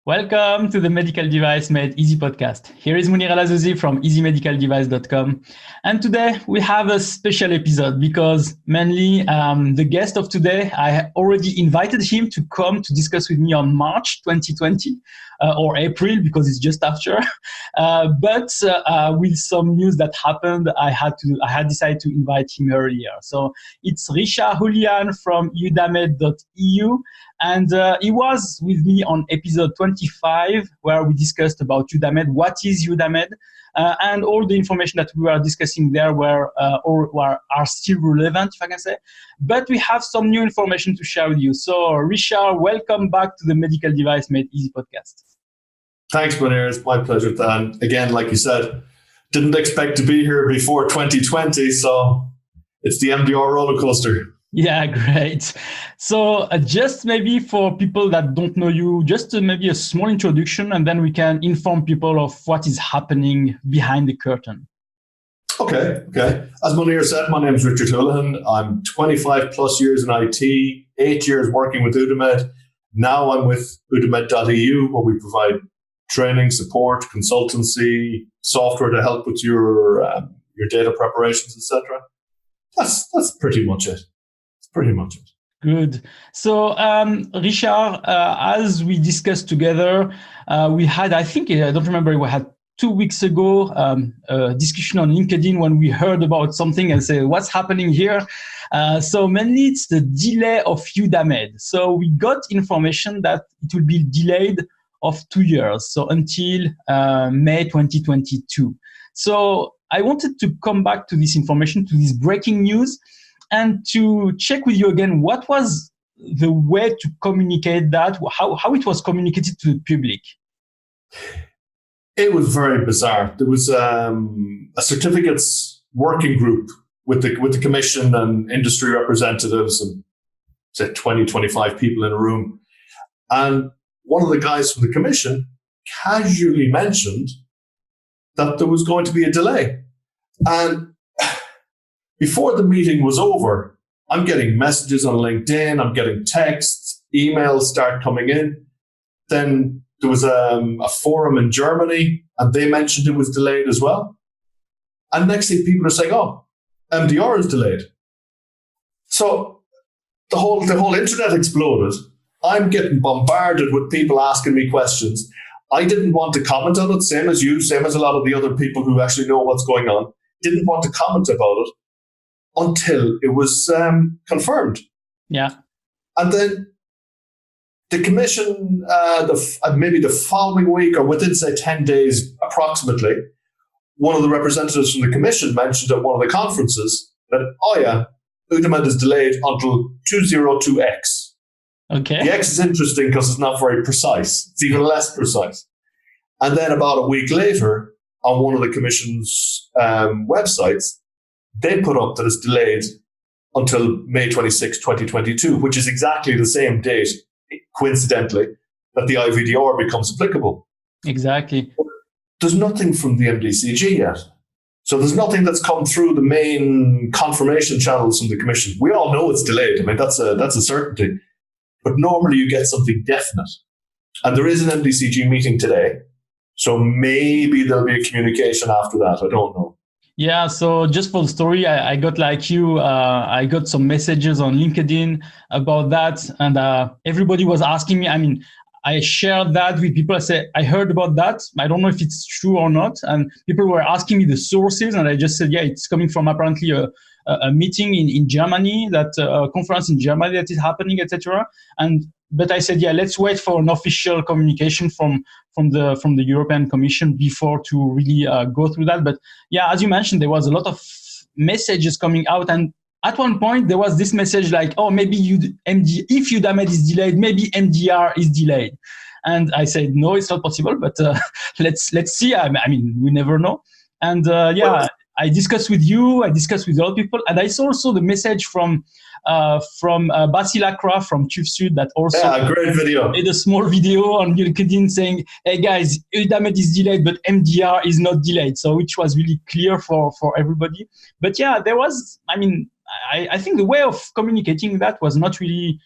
Welcome to the Medical Device Made Easy podcast. Here is Munir Al-Azouzi from easymedicaldevice.com. And today we have a special episode because mainly the guest of today, I already invited him to come to discuss with me on March 2020 or April because it's just after. But with some news that happened, I had decided to invite him earlier. So it's Richard Houlihan from EUDAMED.EU. And he was with me on episode 25, where we discussed about EUDAMED, what is EUDAMED, and all the information that we were discussing there are still relevant, if I can say. But we have some new information to share with you. So, Richard, welcome back to the Medical Device Made Easy podcast. Thanks, Munir. It's my pleasure. And again, like you said, didn't expect to be here before 2020, so it's the MDR roller coaster. Yeah, great. So just maybe for people that don't know you, just maybe a small introduction, and then we can inform people of what is happening behind the curtain. Okay. As Munir said, my name is Richard Houlihan. I'm 25 plus years in IT, 8 years working with EUDAMED. Now I'm with EUDAMED.EU, where we provide training, support, consultancy, software to help with your data preparations, etc. That's pretty much it. Good. So, Richard, as we discussed together, we had, I don't remember, we had 2 weeks ago a discussion on LinkedIn when we heard about something and say, what's happening here? So mainly it's the delay of EUDAMED. So we got information that it will be delayed of 2 years, so until May 2022. So I wanted to come back to this information, to this breaking news, and to check with you again, what was the way to communicate that, how it was communicated to the public? It was very bizarre. There was a certificates working group with the commission and industry representatives and say 20, 25 people in a room. And one of the guys from the commission casually mentioned that there was going to be a delay. And before the meeting was over, I'm getting messages on LinkedIn, I'm getting texts, emails start coming in. Then there was a forum in Germany, and they mentioned it was delayed as well. And next thing people are saying, oh, MDR is delayed. So the whole internet exploded. I'm getting bombarded with people asking me questions. I didn't want to comment on it, same as you, same as a lot of the other people who actually know what's going on. Didn't want to comment about it until it was confirmed. Yeah. And then the commission, maybe the following week or within, say, 10 days approximately, one of the representatives from the commission mentioned at one of the conferences that, oh yeah, EUDAMED is delayed until 202X. Okay. The X is interesting because it's not very precise. It's even less precise. And then about a week later, on one of the commission's websites, they put up that it's delayed until May 26, 2022, which is exactly the same date, coincidentally, that the IVDR becomes applicable. Exactly. There's nothing from the MDCG yet. So there's nothing that's come through the main confirmation channels from the commission. We all know it's delayed. I mean, that's a certainty. But normally you get something definite. And there is an MDCG meeting today. So maybe there'll be a communication after that. I don't know. Yeah, so just for the story, I got like you, I got some messages on LinkedIn about that. And everybody was asking me, I shared that with people. I said, I heard about that. I don't know if it's true or not. And people were asking me the sources. And I just said, yeah, it's coming from apparently a meeting in Germany, a conference in Germany that is happening, etc. But I said, yeah, let's wait for an official communication from the European Commission before to really go through that. But yeah, as you mentioned, there was a lot of messages coming out, and at one point there was this message like, oh, maybe if EUDAMED is delayed, maybe MDR is delayed. And I said, no, it's not possible. But let's see. We never know. And I discussed with you, I discussed with other people, and I saw also the message from Basil Akra from TÜV Sud that also great video. Made a small video on LinkedIn saying, hey guys, EUDAMED is delayed, but MDR is not delayed. So which was really clear for everybody. But yeah, there was, I think the way of communicating that was not really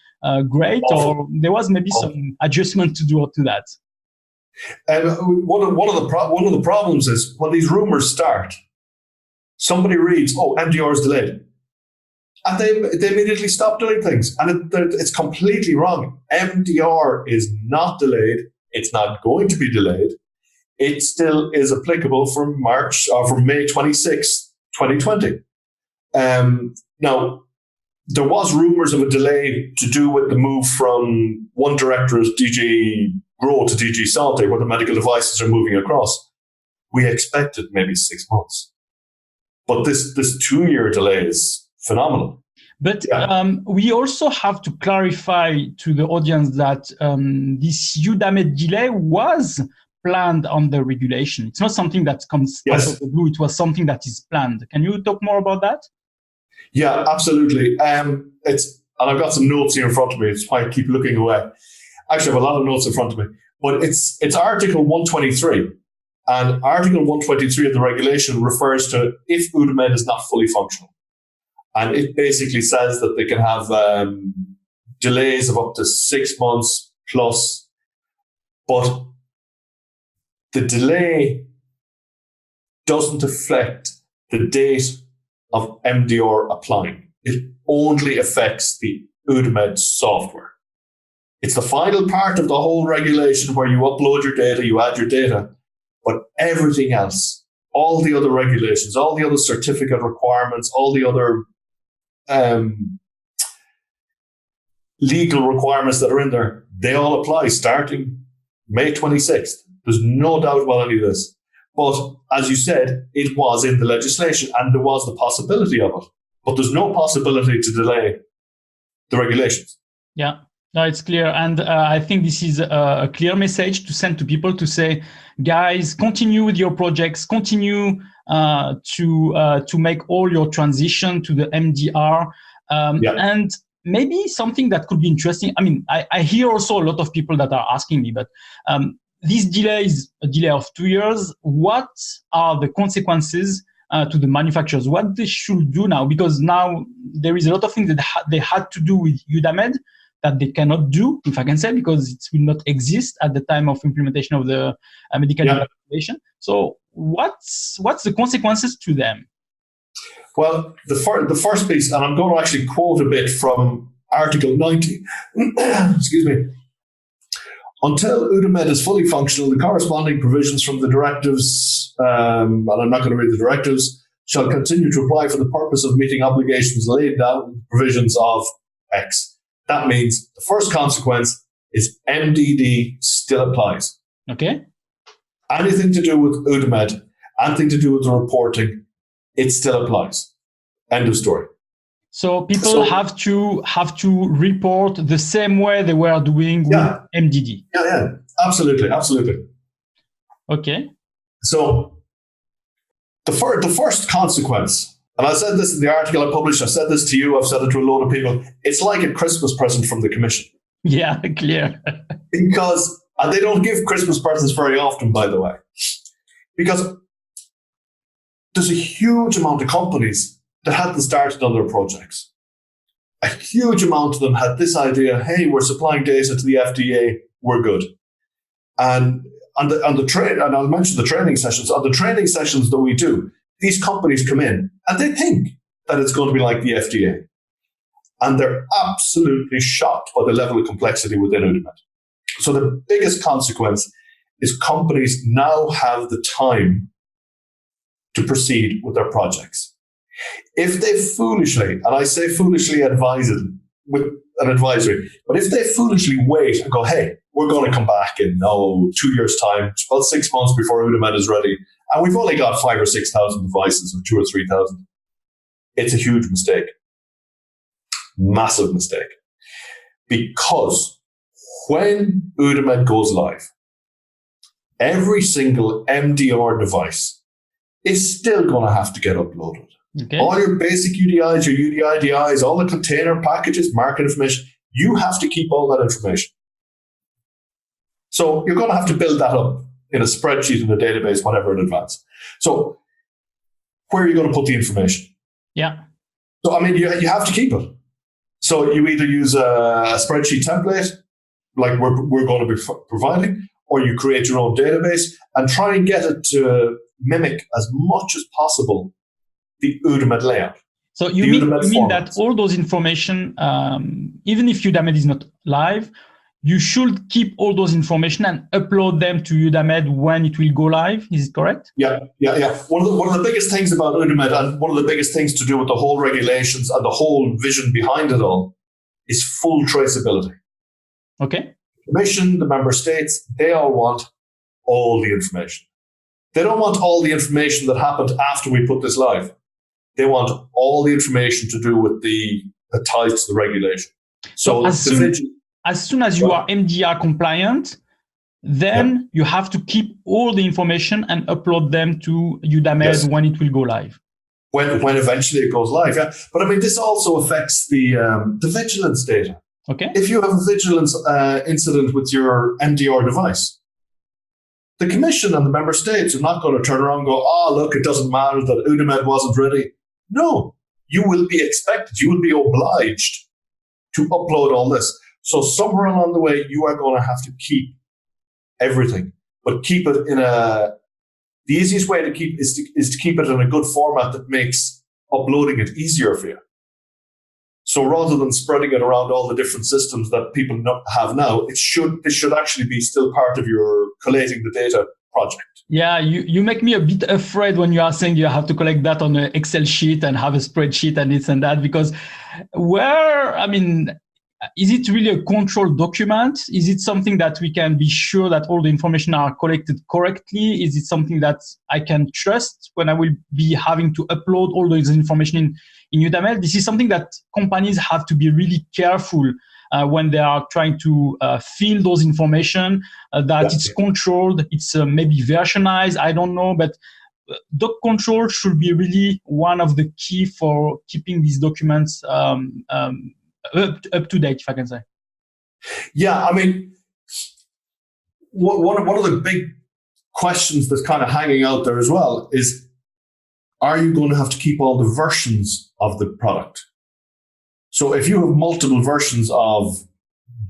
great, or there was maybe some adjustment to do to that. And one of the problems is when these rumors start, somebody reads, "Oh, MDR is delayed," and they immediately stop doing things, and it's completely wrong. MDR is not delayed. It's not going to be delayed. It still is applicable from May 26, 2020. Now, there was rumors of a delay to do with the move from one directorate, DG Grow to DG Sante, where the medical devices are moving across. We expected maybe 6 months. But this 2-year delay is phenomenal. But we also have to clarify to the audience that this EUDAMED delay was planned on the regulation. It's not something that comes out of the blue. It was something that is planned. Can you talk more about that? Yeah, absolutely. And I've got some notes here in front of me. It's why I keep looking away. Actually, I have a lot of notes in front of me. But it's Article 123. And Article 123 of the regulation refers to if EUDAMED is not fully functional. And it basically says that they can have delays of up to 6 months plus. But the delay doesn't affect the date of MDR applying. It only affects the EUDAMED software. It's the final part of the whole regulation where you upload your data, you add your data, but everything else, all the other regulations, all the other certificate requirements, all the other legal requirements that are in there, they all apply starting May 26th. There's no doubt about any of this. But as you said, it was in the legislation and there was the possibility of it. But there's no possibility to delay the regulations. Yeah, no, it's clear. And I think this is a clear message to send to people to say, guys, continue with your projects, continue to make all your transition to the MDR. And maybe something that could be interesting. I mean, I hear also a lot of people that are asking me, but this delay is a delay of 2 years. What are the consequences to the manufacturers? What they should do now? Because now there is a lot of things that they had to do with EUDAMED that they cannot do, if I can say, because it will not exist at the time of implementation of the medical regulation. So what's the consequences to them? Well, the first piece, and I'm going to actually quote a bit from Article 90, excuse me. Until EUDAMED is fully functional, the corresponding provisions from the directives, and I'm not going to read the directives, shall continue to apply for the purpose of meeting obligations laid down provisions of X. That means the first consequence is MDD still applies. Okay. Anything to do with EUDAMED, anything to do with the reporting, it still applies. End of story. So people have to report the same way they were doing with MDD. Yeah, absolutely. Okay. So the first consequence, and I said this in the article I published, I said this to you, I've said it to a load of people, it's like a Christmas present from the Commission. Yeah, clear. Because, and they don't give Christmas presents very often, by the way, because there's a huge amount of companies that hadn't started on their projects. A huge amount of them had this idea, hey, we're supplying data to the FDA, we're good. And and I'll mention the training sessions. On the training sessions that we do, these companies come in and they think that it's going to be like the FDA. And they're absolutely shocked by the level of complexity within EUDAMED. So the biggest consequence is companies now have the time to proceed with their projects. If they foolishly, and I say foolishly advised with an advisory, but if they foolishly wait and go, hey, we're going to come back in 2 years' time, about 6 months before EUDAMED is ready, and we've only got 5,000 or 6,000 devices, or 2,000 or 3,000, it's a huge mistake. Massive mistake. Because when EUDAMED goes live, every single MDR device is still going to have to get uploaded. Okay. All your basic UDIs, your UDIDIs, all the container packages, market information, you have to keep all that information. So you're going to have to build that up in a spreadsheet, in a database, whatever in advance. So where are you going to put the information? Yeah. So, I mean, you have to keep it. So you either use a spreadsheet template, like we're going to be providing, or you create your own database and try and get it to mimic as much as possible the EUDAMED layout. So you mean that all those information, even if EUDAMED is not live, you should keep all those information and upload them to EUDAMED when it will go live. Is it correct? Yeah. One of the biggest things about EUDAMED, and one of the biggest things to do with the whole regulations and the whole vision behind it all, is full traceability. Okay. The Commission, the member states, they all want all the information. They don't want all the information that happened after we put this live. They want all the information to do with the ties to the regulation. So as soon as you are MDR compliant, then you have to keep all the information and upload them to EUDAMED when it will go live. When eventually it goes live, yeah. But I mean, this also affects the vigilance data. Okay. If you have a vigilance incident with your MDR device, the Commission and the member states are not going to turn around and go, oh, look, it doesn't matter that EUDAMED wasn't ready. No, you will be expected, you will be obliged to upload all this. So somewhere along the way, you are going to have to keep everything, but keep it in the easiest way to keep is to keep it in a good format that makes uploading it easier for you. So rather than spreading it around all the different systems that people have now, this should actually be still part of your collating the data project. Yeah, you make me a bit afraid when you are saying you have to collect that on an Excel sheet and have a spreadsheet and this and that, because is it really a controlled document? Is it something that we can be sure that all the information are collected correctly? Is it something that I can trust when I will be having to upload all those information in EUDAMED? This is something that companies have to be really careful when they are trying to fill those information, that it's controlled, it's maybe versionized, I don't know, but doc control should be really one of the key for keeping these documents up to date, if I can say. Yeah, I mean, one of the big questions that's kind of hanging out there as well is, are you going to have to keep all the versions of the product? So if you have multiple versions of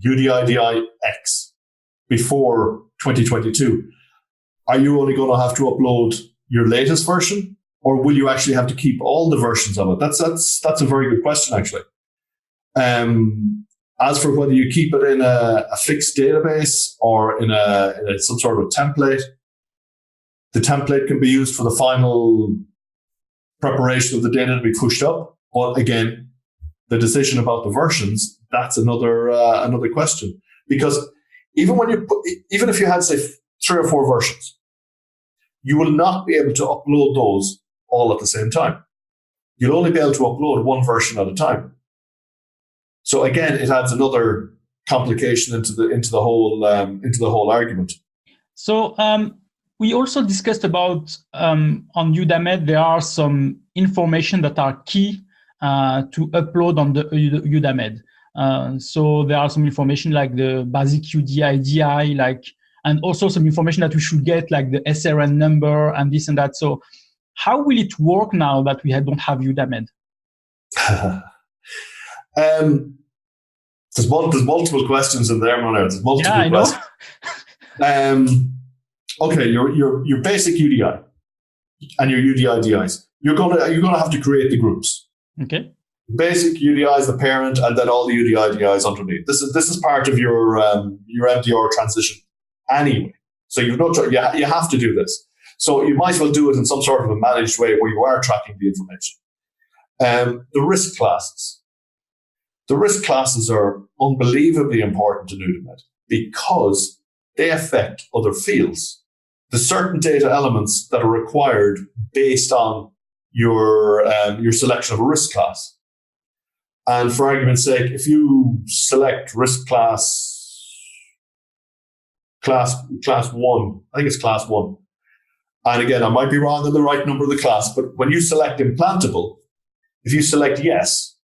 EUDAMED X before 2022, are you only going to have to upload your latest version, or will you actually have to keep all the versions of it? That's a very good question, actually. As for whether you keep it in a fixed database or in some sort of template, the template can be used for the final preparation of the data to be pushed up. But again, the decision about the versions, that's another question. Because even if you had, say, 3 or 4 versions, you will not be able to upload those all at the same time. You'll only be able to upload one version at a time. So again, it adds another complication into the whole argument. So we also discussed about on EUDAMED, there are some information that are key to upload on the EUDAMED. So there are some information like the basic EUDI, and also some information that we should get, like the SRN number and this and that. So how will it work now that we don't have EUDAMED? There's multiple questions in there, Manuel. There's multiple questions. Okay, your basic UDI and your UDI-DIs. You're gonna have to create the groups. Okay. Basic UDI is the parent, and then all the UDI-DIs underneath. This is part of your MDR transition anyway. So you have to do this. So you might as well do it in some sort of a managed way where you are tracking the information. The risk classes. The risk classes are unbelievably important to EUDAMED because they affect other fields. There's certain data elements that are required based on your selection of a risk class. And for argument's sake, if you select risk class 1, I think it's class 1. And again, I might be wrong on the right number of the class, but when you select implantable, if you select yes,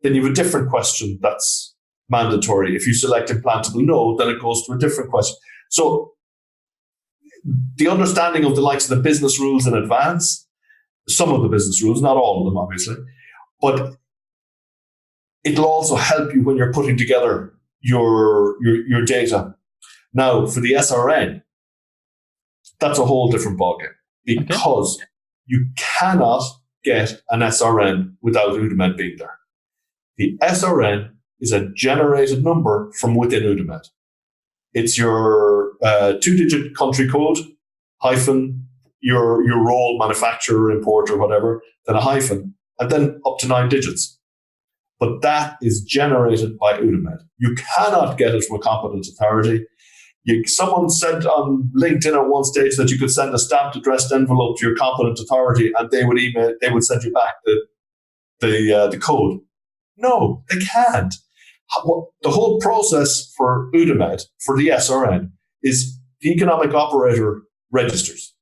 then you have a different question that's mandatory. If you select implantable no, then it goes to a different question. So the understanding of the likes of the business rules in advance, some of the business rules, not all of them, obviously, but it'll also help you when you're putting together your data. Now, for the SRN, that's a whole different ballgame because you cannot get an SRN without EUDAMED being there. The SRN is a generated number from within EUDAMED. It's your 2-digit country code, hyphen, your role, manufacturer, importer, whatever, then a hyphen, and then up to 9 digits. But that is generated by EUDAMED. You cannot get it from a competent authority. Someone said on LinkedIn at one stage that you could send a stamped addressed envelope to your competent authority and they would send you back the code. No, they can't. The whole process for EUDAMED, for the SRN, is the economic operator registers.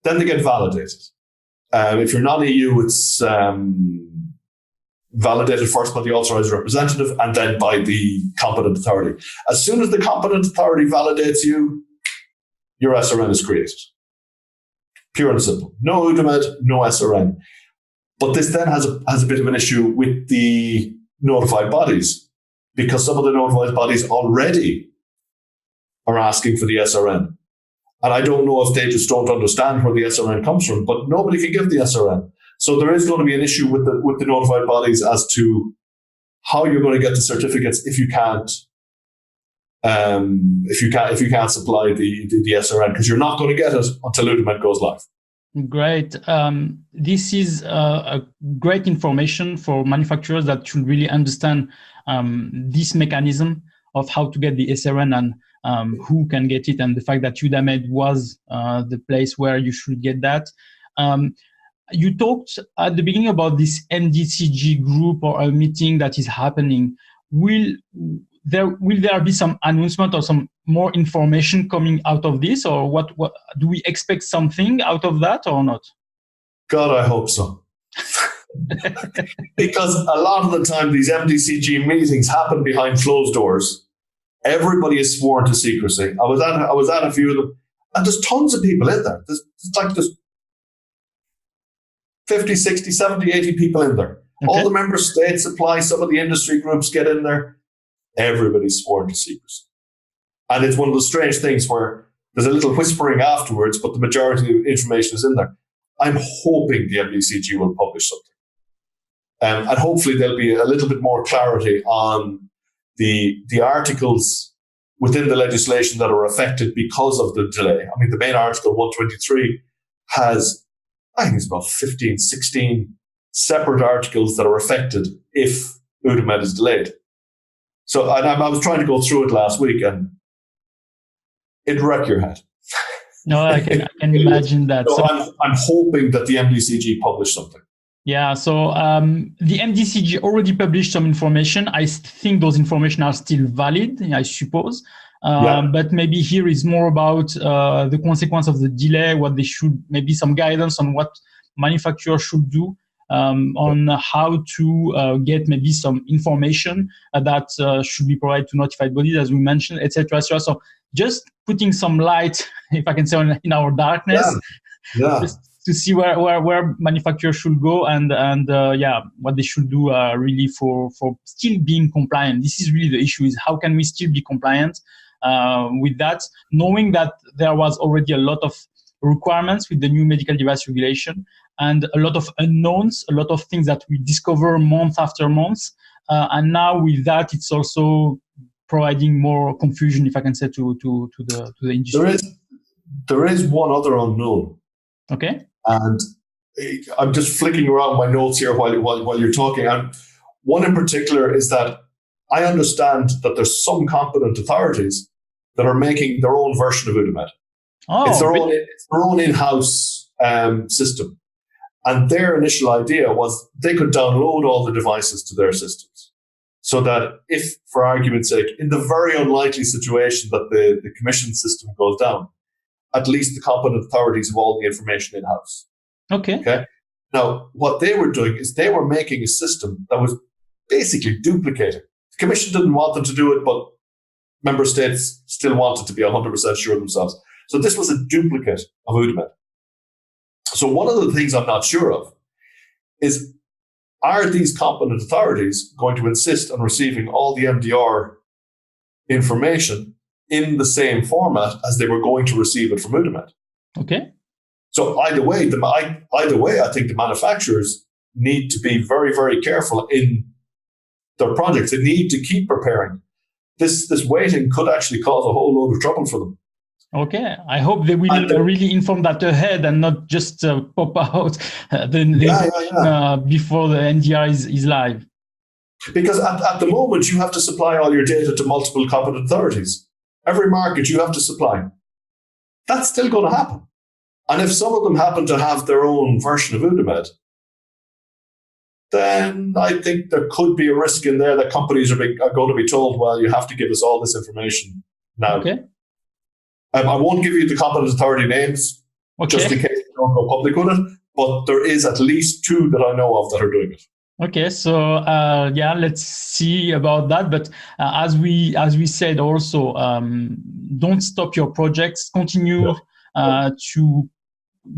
Then they get validated. If you're non-EU, it's validated first by the authorized representative and then by the competent authority. As soon as the competent authority validates you, your SRN is created. Pure and simple. No EUDAMED, no SRN. But this then has a bit of an issue with the notified bodies, because some of the notified bodies already are asking for the SRN. And I don't know if they just don't understand where the SRN comes from, but nobody can give the SRN. So there is going to be an issue with the notified bodies as to how you're going to get the certificates if you can't supply the SRN, because you're not going to get it until EUDAMED goes live. Great. This is great information for manufacturers that should really understand this mechanism of how to get the SRN and who can get it, and the fact that EUDAMED was the place where you should get that. You talked at the beginning about this MDCG group or a meeting that is happening. Will there be some announcement or some more information coming out of this, or what do we expect something out of that or not? God, I hope so. Because a lot of the time these MDCG meetings happen behind closed doors. Everybody is sworn to secrecy. I was at a few of them, and there's tons of people in there. There's 50, 60, 70, 80 people in there. Okay. All the member states apply, some of the industry groups get in there. Everybody's sworn to secrecy. And it's one of the strange things where there's a little whispering afterwards, but the majority of the information is in there. I'm hoping the MDCG will publish something. And hopefully there'll be a little bit more clarity on the articles within the legislation that are affected because of the delay. I mean, the main article, 123, has, I think it's about 15, 16 separate articles that are affected if EUDAMED is delayed. So I was trying to go through it last week, and it'd wreck your head. No, I can imagine that. So I'm hoping that the MDCG publish something. Yeah, so the MDCG already published some information. I think those information are still valid, I suppose. But maybe here is more about the consequence of the delay, what they should, maybe some guidance on what manufacturers should do on how to get maybe some information that should be provided to notified bodies, as we mentioned, etc. So just putting some light, if I can say, in our darkness, just to see where manufacturers should go and what they should do really for still being compliant. This is really the issue: is how can we still be compliant with that, knowing that there was already a lot of requirements with the new medical device regulation and a lot of unknowns, a lot of things that we discover month after month, and now with that, it's also providing more confusion, if I can say, to the industry. There is one other unknown. Okay. And I'm just flicking around my notes here while you're talking. And one in particular is that I understand that there's some competent authorities that are making their own version of EUDAMED. It's their own in-house system. And their initial idea was they could download all the devices to their systems. So that if, for argument's sake, in the very unlikely situation that the commission system goes down, at least the competent authorities have all the information in-house. Okay. Now, what they were doing is they were making a system that was basically duplicating. The commission didn't want them to do it, but member states still wanted to be 100% sure themselves. So this was a duplicate of EUDAMED. So one of the things I'm not sure of is, are these competent authorities going to insist on receiving all the MDR information in the same format as they were going to receive it from EUDAMED. Okay. So either way, I think the manufacturers need to be very, very careful in their projects. They need to keep preparing. This waiting could actually cause a whole load of trouble for them. Okay, I hope they will really inform that ahead and not just pop out before the MDR is live. Because at the moment, you have to supply all your data to multiple competent authorities. Every market you have to supply. That's still going to happen. And if some of them happen to have their own version of EUDAMED, then I think there could be a risk in there that companies are going to be told, well, you have to give us all this information now. Okay. I won't give you the competent authority names, just in case you don't go public with it, but there is at least 2 that I know of that are doing it. Okay, so let's see about that. But as we said also, don't stop your projects. Continue to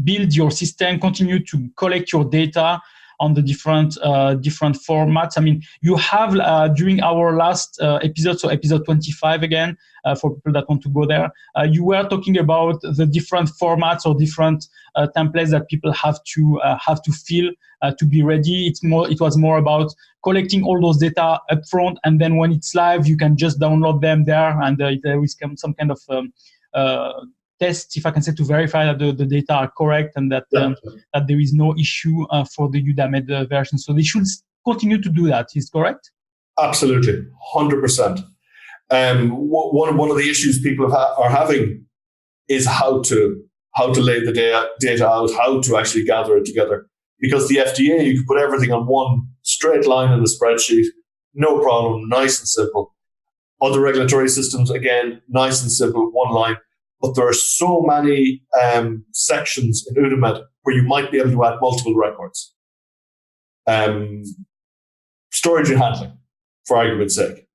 build your system. Continue to collect your data on the different formats. I mean, you have during our last episode, so episode 25 again, for people that want to go there, you were talking about the different formats or different templates that people have to fill to be ready. It was more about collecting all those data upfront, and then when it's live, you can just download them there, and there is some kind of test, if I can say, to verify that the data are correct and that that there is no issue for the EUDAMED version. So they should continue to do that. Is correct? Absolutely, 100%. One of the issues people are having is how to lay the data out, how to actually gather it together. Because the FDA, you can put everything on one straight line in the spreadsheet, no problem, nice and simple. Other regulatory systems, again, nice and simple, one line. But there are so many sections in EUDAMED where you might be able to add multiple records. Storage and handling, for argument's sake.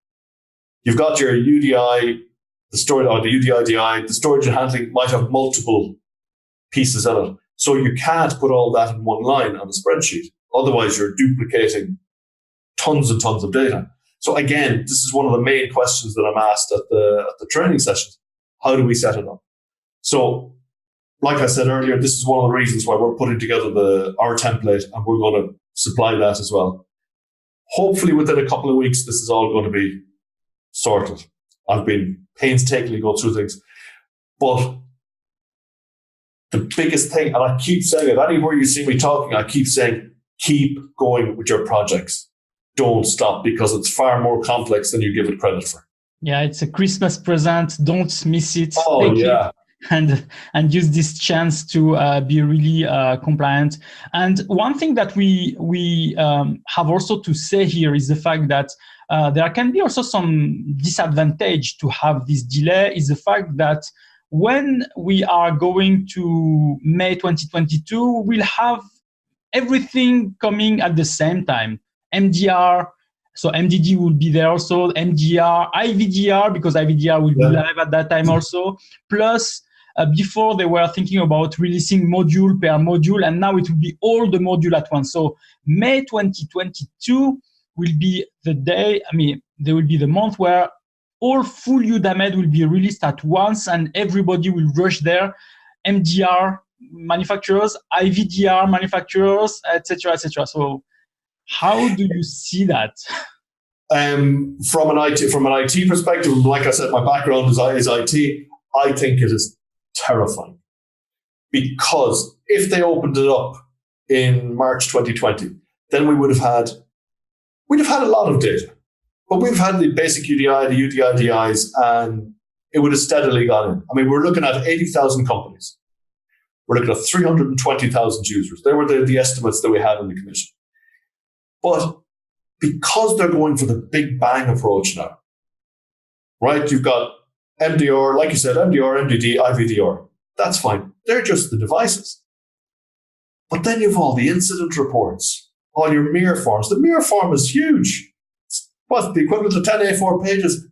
You've got your UDI, the UDI-DI, the storage and handling might have multiple pieces in it. So you can't put all that in one line on a spreadsheet. Otherwise, you're duplicating tons and tons of data. So again, this is one of the main questions that I'm asked at the training sessions. How do we set it up? So, like I said earlier, this is one of the reasons why we're putting together our template, and we're going to supply that as well. Hopefully, within a couple of weeks, this is all going to be sorted. I've been painstakingly going through things. But the biggest thing, and I keep saying it, anywhere you see me talking, I keep saying, keep going with your projects. Don't stop, because it's far more complex than you give it credit for. Yeah, it's a Christmas present. Don't miss it. Oh, yeah. And use this chance to be really compliant. And one thing that we have also to say here is the fact that there can be also some disadvantage to have this delay, is the fact that when we are going to May 2022, we'll have everything coming at the same time. MDR, so MDD will be there also, MDR, IVDR, because IVDR will be live at that time also. Plus, before they were thinking about releasing module per module, and now it will be all the module at once. So May 2022 will be the day, there will be the month where all full EUDAMED will be released at once, and everybody will rush there. MDR manufacturers, IVDR manufacturers, etc., etc. So how do you see that? From an IT perspective, like I said, my background is IT. I think it is terrifying, because if they opened it up in March 2020, then we would have had a lot of data. But we've had the basic UDI, the UDI-DIs, and it would have steadily gone in. We're looking at 80,000 companies. We're looking at 320,000 users. They were the estimates that we had in the commission. But because they're going for the big bang approach now, right? You've got MDR, like you said, MDR, MDD, IVDR. That's fine. They're just the devices. But then you've all the incident reports, all your MIR forms. The MIR form is huge. What's the equivalent of 10 A4 pages?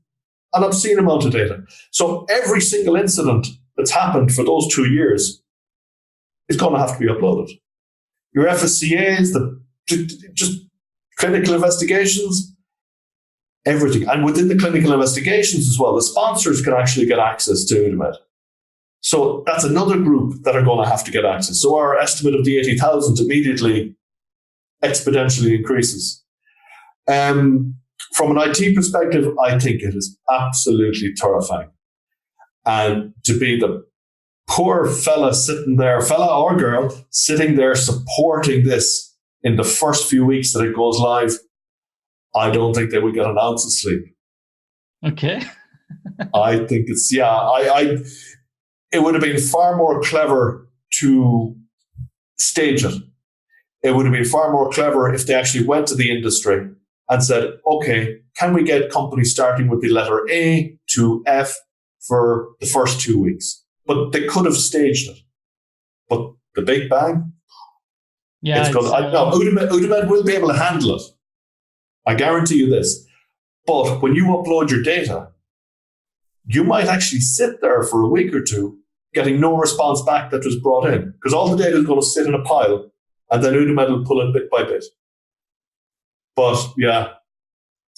An obscene amount of data. So every single incident that's happened for those 2 years is going to have to be uploaded. Your FSCAs, just clinical investigations, everything. And within the clinical investigations as well, the sponsors can actually get access to EUDAMED. So that's another group that are going to have to get access. So our estimate of the 80,000 immediately exponentially increases. From an IT perspective, I think it is absolutely terrifying. And to be the poor fella or girl sitting there supporting this in the first few weeks that it goes live, I don't think they would get an ounce of sleep. Okay. I think it's, it would have been far more clever to stage it. It would have been far more clever if they actually went to the industry and said, okay, can we get companies starting with the letter A to F for the first 2 weeks? But they could have staged it. But the big bang, EUDAMED will be able to handle it. I guarantee you this. But when you upload your data, you might actually sit there for a week or two getting no response back that was brought in, because all the data is going to sit in a pile and then EUDAMED will pull it bit by bit. But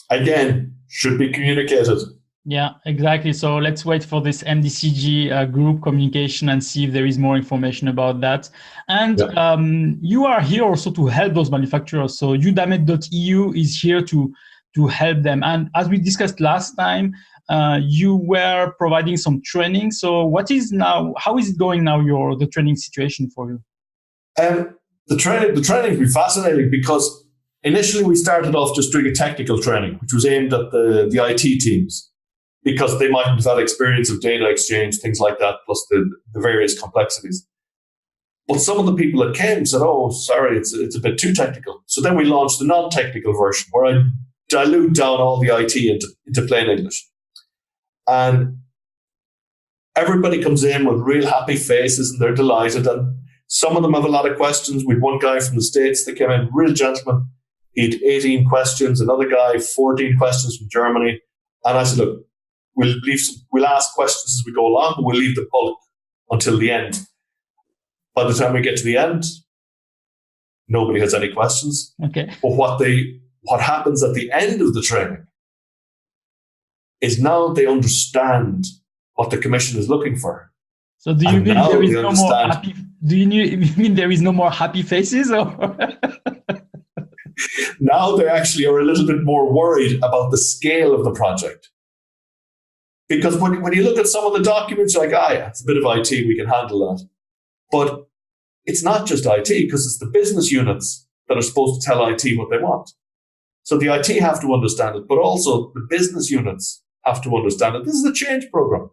again, should be communicated. Yeah, exactly. So let's wait for this MDCG group communication and see if there is more information about that. And you are here also to help those manufacturers. So EUDAMED.EU is here to help them. And as we discussed last time, you were providing some training. So how is it going now, the training situation for you? The training has been fascinating because initially we started off just doing a technical training, which was aimed at the IT teams, because they mightn't have had experience of data exchange, things like that, plus the various complexities. But some of the people that came said, oh, sorry, it's a bit too technical. So then we launched the non-technical version where I dilute down all the IT into plain English. And everybody comes in with real happy faces and they're delighted. And some of them have a lot of questions. We had one guy from the States that came in, real gentleman. He had 18 questions, another guy, 14 questions from Germany. And I said, look, we'll ask questions as we go along, but we'll leave the bulk until the end. By the time we get to the end, nobody has any questions. Okay. But what happens at the end of the training is now they understand what the commission is looking for. So do you mean there is no more happy? Do you mean there is no more happy faces? Or? Now they actually are a little bit more worried about the scale of the project. Because when you look at some of the documents, you're like, it's a bit of IT, we can handle that. But it's not just IT, because it's the business units that are supposed to tell IT what they want. So the IT have to understand it, but also the business units have to understand it. This is a change program.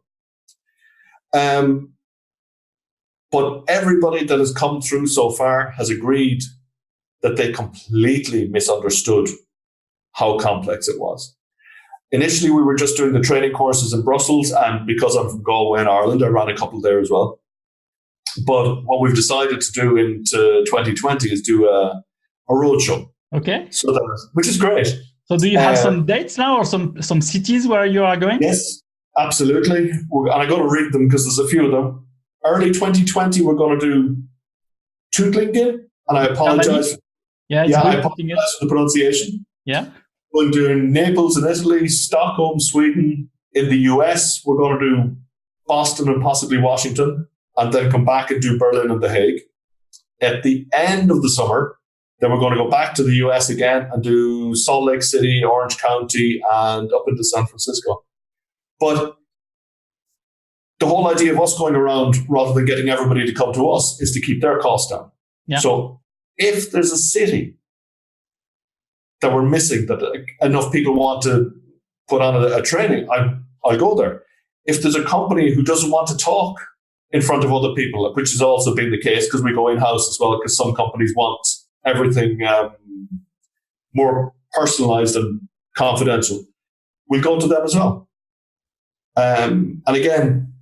But everybody that has come through so far has agreed that they completely misunderstood how complex it was. Initially, we were just doing the training courses in Brussels, and because I'm from Galway in Ireland, I ran a couple there as well. But what we've decided to do into 2020 is do a roadshow. Okay. So which is great. So do you have some dates now or some cities where you are going? Yes, absolutely. And I'm going to read them because there's a few of them. Early 2020, we're going to do Tuttlingen, and I apologize. I apologize for the pronunciation. Yeah. We're doing Naples in Italy, Stockholm, Sweden. In the US, we're going to do Boston and possibly Washington, and then come back and do Berlin and The Hague. At the end of the summer, then we're going to go back to the US again and do Salt Lake City, Orange County, and up into San Francisco. But the whole idea of us going around rather than getting everybody to come to us is to keep their costs down. Yeah. So if there's a city that we're missing, that enough people want to put on a training, I'll go there. If there's a company who doesn't want to talk in front of other people, which has also been the case because we go in-house as well, because some companies want everything more personalized and confidential, we'll go to them as well. And again,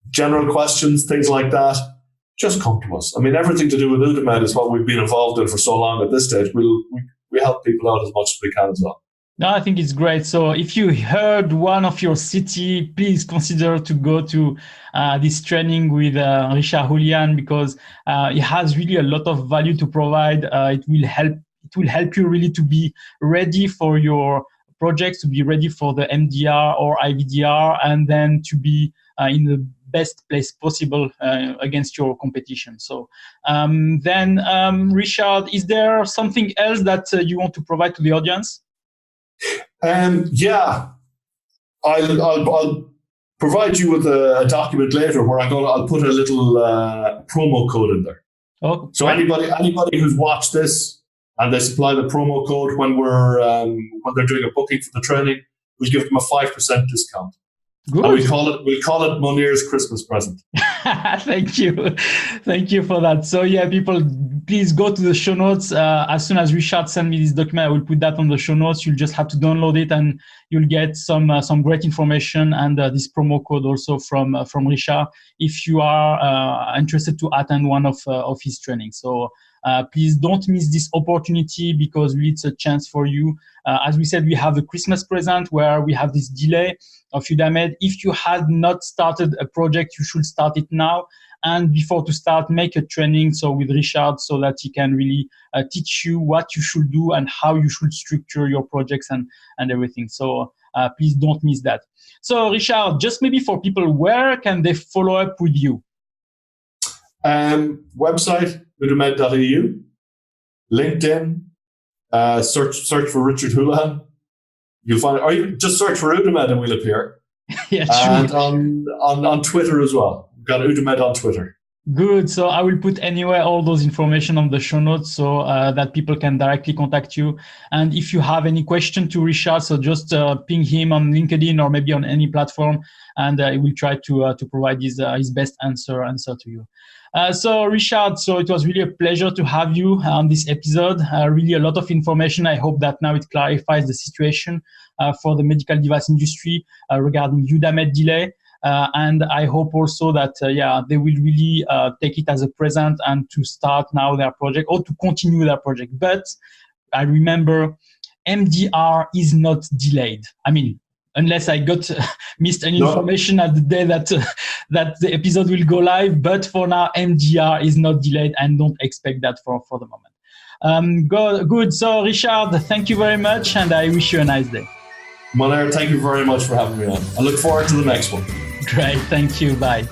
general questions, things like that, just come to us. I mean, everything to do with EUDAMED is what we've been involved in for so long at this stage. We help people out as much as we can as well. No, I think it's great. So if you heard one of your city, please consider to go to this training with Richard Houlihan, because it has really a lot of value to provide. It will help you really to be ready for your projects to be ready for the MDR or IVDR, and then to be in the best place possible against your competition. So Richard, is there something else that you want to provide to the audience? Yeah, I'll provide you with a document later where I'll put a little promo code in there. Oh, so anybody who's watched this and they supply the promo code when they're doing a booking for the training, we'll give them a 5% discount. Good. And we'll call it Munir's Christmas present. Thank you for that. So yeah, people, please go to the show notes. As soon as Richard sends me this document, I will put that on the show notes. You'll just have to download it, and you'll get some great information and this promo code also from Richard if you are interested to attend one of his trainings. So please don't miss this opportunity, because really it's a chance for you. As we said, we have a Christmas present where we have this delay of EUDAMED. If you had not started a project, you should start it now. And before to start, make a training with Richard, so that he can really teach you what you should do and how you should structure your projects and everything. So please don't miss that. So Richard, just maybe for people, where can they follow up with you? Website, EUDAMED.EU, LinkedIn, search for Richard Houlihan. You'll find it, or you just search for EUDAMED and we'll appear. Yeah, and on Twitter as well. We've got EUDAMED on Twitter. Good. So I will put anywhere all those information on the show notes, so that people can directly contact you. And if you have any question to Richard, so just ping him on LinkedIn or maybe on any platform, and he will try to provide his best answer to you. So Richard, so it was really a pleasure to have you on this episode. Really a lot of information. I hope that now it clarifies the situation for the medical device industry regarding EUDAMED delay. And I hope also that, they will really take it as a present and to start now their project or to continue their project. But I remember MDR is not delayed. I mean, unless I missed any information at the day that the episode will go live. But for now, MDR is not delayed, and don't expect that for the moment. Good. So Richard, thank you very much, and I wish you a nice day. Munir, thank you very much for having me on. I look forward to the next one. Great. Thank you. Bye.